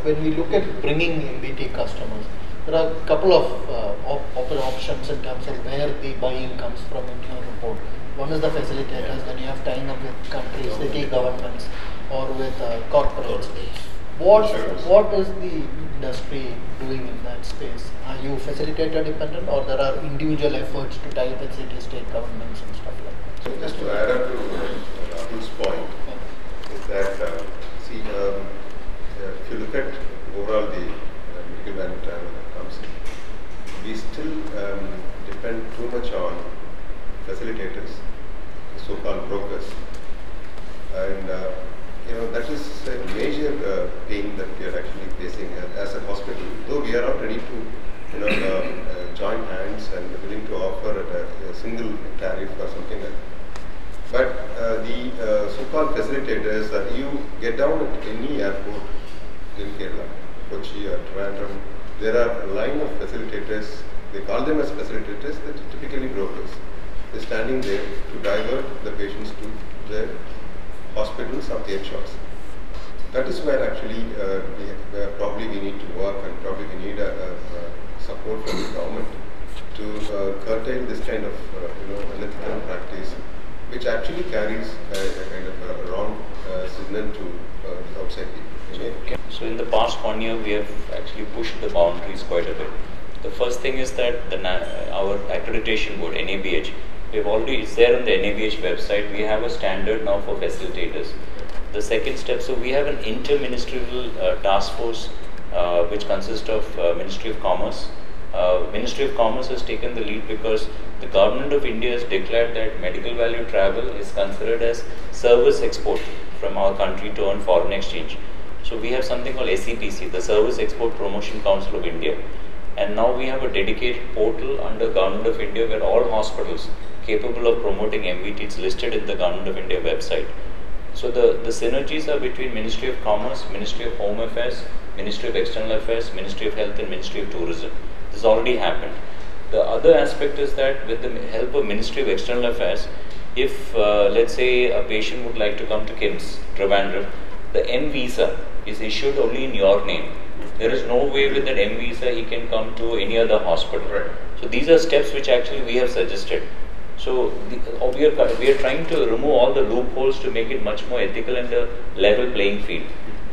When we look at bringing MVT customers, there are a couple of options in terms of where the buy-in comes from in your report. One is the facilitators, then you have tying up with countries, city governments, or with corporates. What is the industry doing in that space? Are you facilitator dependent, or there are individual efforts to tie with city, state governments and stuff like that? So just to add up to Rahul's point, is that if you look at overall the medical value travel that comes in, we still depend too much on facilitators, so-called brokers, and that is a major pain that we are actually facing as a hospital. Though we are not ready to join hands and willing to offer at a single tariff or something like that. But the so-called facilitators, you get down at any airport in Kerala, Kochi or Trivandrum, there are a line of facilitators. They call them as facilitators, they're typically brokers. They're standing there to divert the patients to the hospitals or their choice. That is where actually probably we need to work, and probably we need support from the government to curtail this kind of unethical practice, which actually carries a kind of a wrong signal to outside people. So in the past 1 year, we have actually pushed the boundaries quite a bit. The first thing is that our accreditation board, NABH, it's there on the NABH website. We have a standard now for facilitators. The second step, so we have an interministerial task force which consists of Ministry of Commerce. Ministry of Commerce has taken the lead because the government of India has declared that medical value travel is considered as service export from our country to earn foreign exchange. So we have something called SEPC, the Service Export Promotion Council of India. And now we have a dedicated portal under Government of India where all hospitals capable of promoting MVT is listed in the Government of India website. So the synergies are between Ministry of Commerce, Ministry of Home Affairs, Ministry of External Affairs, Ministry of Health and Ministry of Tourism. This already happened. The other aspect is that with the help of Ministry of External Affairs, if let's say a patient would like to come to KIMS, Trivandrum, the M visa is issued only in your name. There is no way with that M visa he can come to any other hospital. Right. So these are steps which actually we have suggested. So we are trying to remove all the loopholes to make it much more ethical and a level playing field.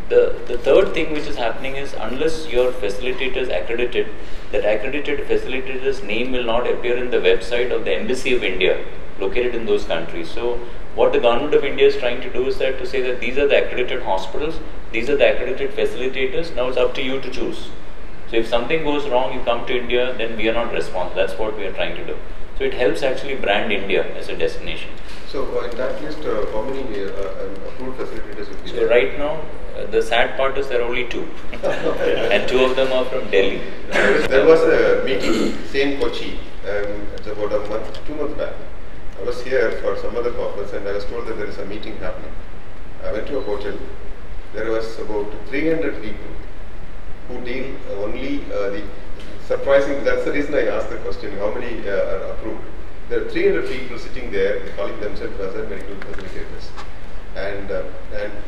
The third thing which is happening is unless your facilitator is accredited, that accredited facilitator's name will not appear in the website of the Embassy of India located in those countries. So what the Government of India is trying to do is that to say that these are the accredited hospitals, these are the accredited facilitators, now it's up to you to choose. So if something goes wrong, you come to India, then we are not responsible. That's what we are trying to do. So it helps actually brand India as a destination. So in that list, how many approved facilitators would be there? So right now, the sad part is there are only 2. And 2 of them are from Delhi. There was a meeting, same Kochi, it's about a month, 2 months back. I was here for some other purpose and I was told that there is a meeting happening. I went to a hotel. There was about 300 people who deal only surprising, that's the reason I asked the question, how many are approved? There are 300 people sitting there, calling themselves as medical facilitators. And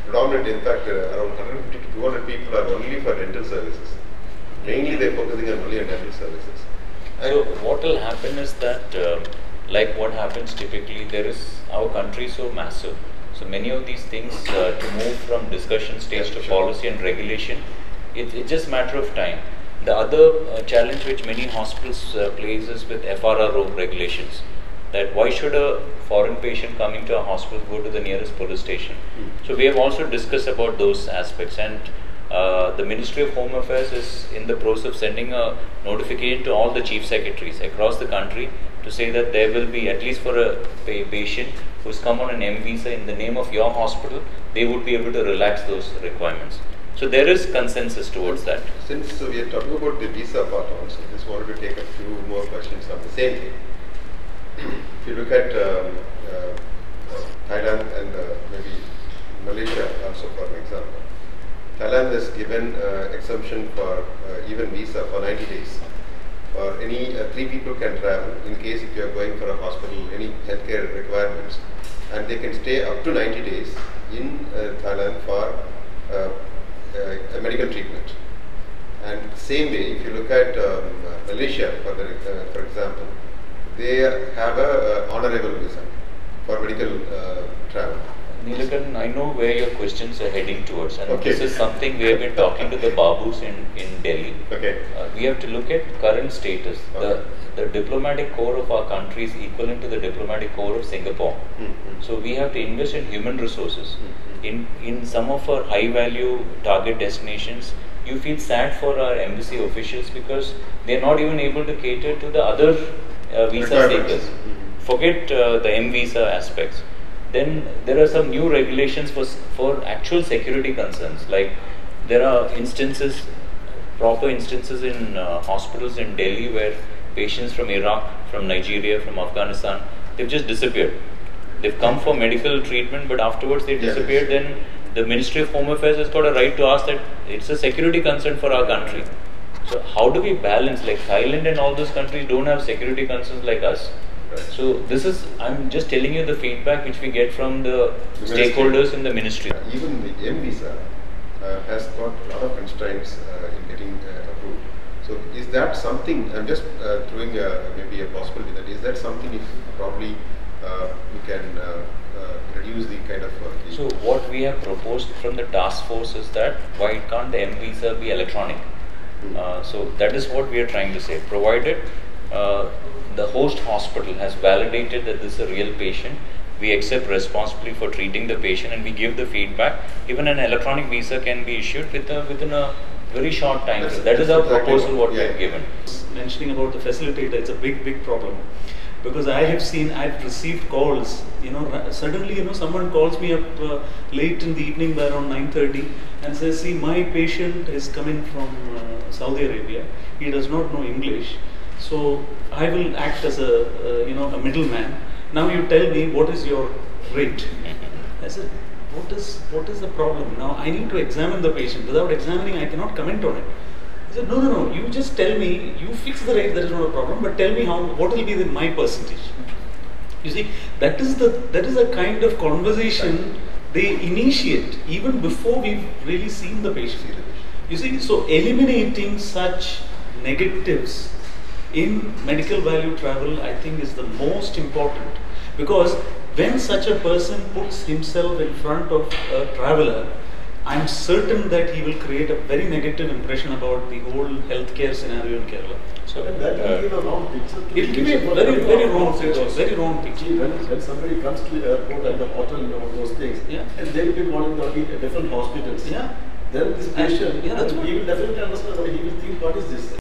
predominantly, in fact, around 150 to 200 people are only for dental services. Mainly they're focusing only on dental services. So what will happen is that, like what happens typically, our country is so massive. So many of these things to move from discussion stage to policy and regulation, it's just a matter of time. The other challenge which many hospitals face is with FRRO regulations. That why should a foreign patient coming to a hospital go to the nearest police station? So we have also discussed about those aspects, and the Ministry of Home Affairs is in the process of sending a notification to all the chief secretaries across the country to say that there will be, at least for a patient who's come on an M visa in the name of your hospital, they would be able to relax those requirements. So there is consensus towards that. Since we are talking about the visa part also, I just wanted to take a few more questions on the same thing. If you look at Thailand and maybe Malaysia also for an example, Thailand has given exemption for even visa for 90 days. Or any 3 people can travel in case if you are going for a hospital, any healthcare requirements, and they can stay up to 90 days in Thailand for a medical treatment. And same way, if you look at Malaysia, for example, they have a honorable visa for medical travel. Nilakan, I know where your questions are heading towards, and this is something we have been talking to the Babus in Delhi. Okay. We have to look at current status. Okay. The diplomatic corps of our country is equivalent to the diplomatic corps of Singapore. So we have to invest in human resources. In some of our high value target destinations, you feel sad for our embassy officials because they are not even able to cater to the other visa seekers. Forget the M visa aspects. Then there are some new regulations for actual security concerns. Like there are instances, proper instances in hospitals in Delhi where patients from Iraq, from Nigeria, from Afghanistan, they've just disappeared. They've come for medical treatment, but afterwards they've disappeared. Then the Ministry of Home Affairs has got a right to ask that it's a security concern for our country. So how do we balance? Like Thailand and all those countries don't have security concerns like us. So this is, I'm just telling you the feedback which we get from the stakeholders in the ministry. Even the M visa has got a lot of constraints in getting approved. So is that something, I'm just throwing maybe a possibility that, is that something if probably we can reduce the kind of... So what we have proposed from the task force is that why can't the M visa be electronic? So that is what we are trying to say, provided the host hospital has validated that this is a real patient, we accept responsibility for treating the patient and we give the feedback. Even an electronic visa can be issued within a very short time. That is our proposal what we have given. Mentioning about the facilitator, it's a big problem. Because I've received calls, suddenly, someone calls me up late in the evening by around 9:30 and says, see, my patient is coming from Saudi Arabia, he does not know English. So I will act as a middleman. Now you tell me what is your rate. I said, what is the problem? Now I need to examine the patient. Without examining, I cannot comment on it. I said, no, you just tell me, you fix the rate, that is not a problem, but tell me what will be my percentage. You see, that is a kind of conversation they initiate even before we've really seen the patient. You see, so eliminating such negatives in medical value travel, I think, is the most important, because when such a person puts himself in front of a traveler, I'm certain that he will create a very negative impression about the whole healthcare scenario in Kerala. So that will give a wrong picture. It will give a very wrong picture. Very wrong picture. See, when somebody comes to the airport and the hotel and all those things, and they will be calling the different hospitals. Yeah. Then this patient, he he will definitely understand. He will think, what is this?